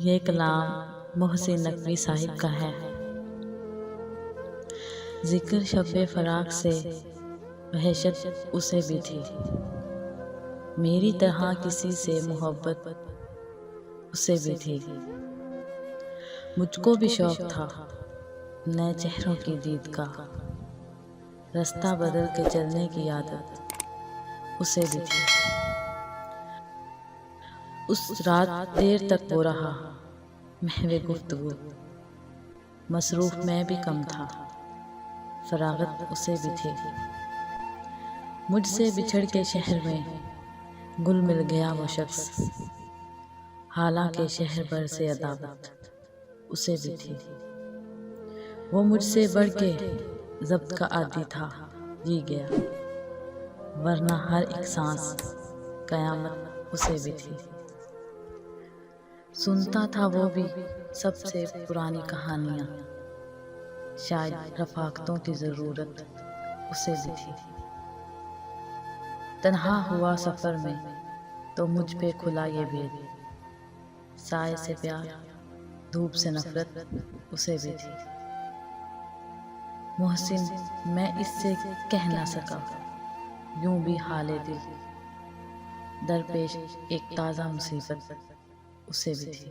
ये कलाम मोहसिन नकवी साहिब का है। जिक्र शब्बे फराक से वहशत उसे भी थी, मेरी तरह किसी से मोहब्बत उसे भी थी। मुझको भी शौक था नए चेहरों की दीद का, रास्ता बदल के चलने की आदत उसे भी थी। उस रात देर तक वो रहा महवे गुफ्तगू, मसरूफ मैं भी कम था, फरागत उसे भी थी। मुझसे बिछड़ के शहर में गुल मिल गया वो शख्स, हालांकि शहर भर से अदावत उसे भी थी। वो मुझसे बढ़ के ज़ब्त का आदी था, जी गया, वरना हर एक सांस कयामत उसे भी थी। सुनता था वो भी सबसे पुरानी कहानियाँ, शायद रफ़ाकतों की ज़रूरत उसे भी थी। तन्हा हुआ सफ़र में तो मुझ पे खुला ये भेद, साए से प्यार धूप से नफ़रत उसे भी थी। मोहसिन मैं इससे कह ना सका यूं भी हाले दिल, दरपेश एक ताज़ा मुसीबत उसे भी थी।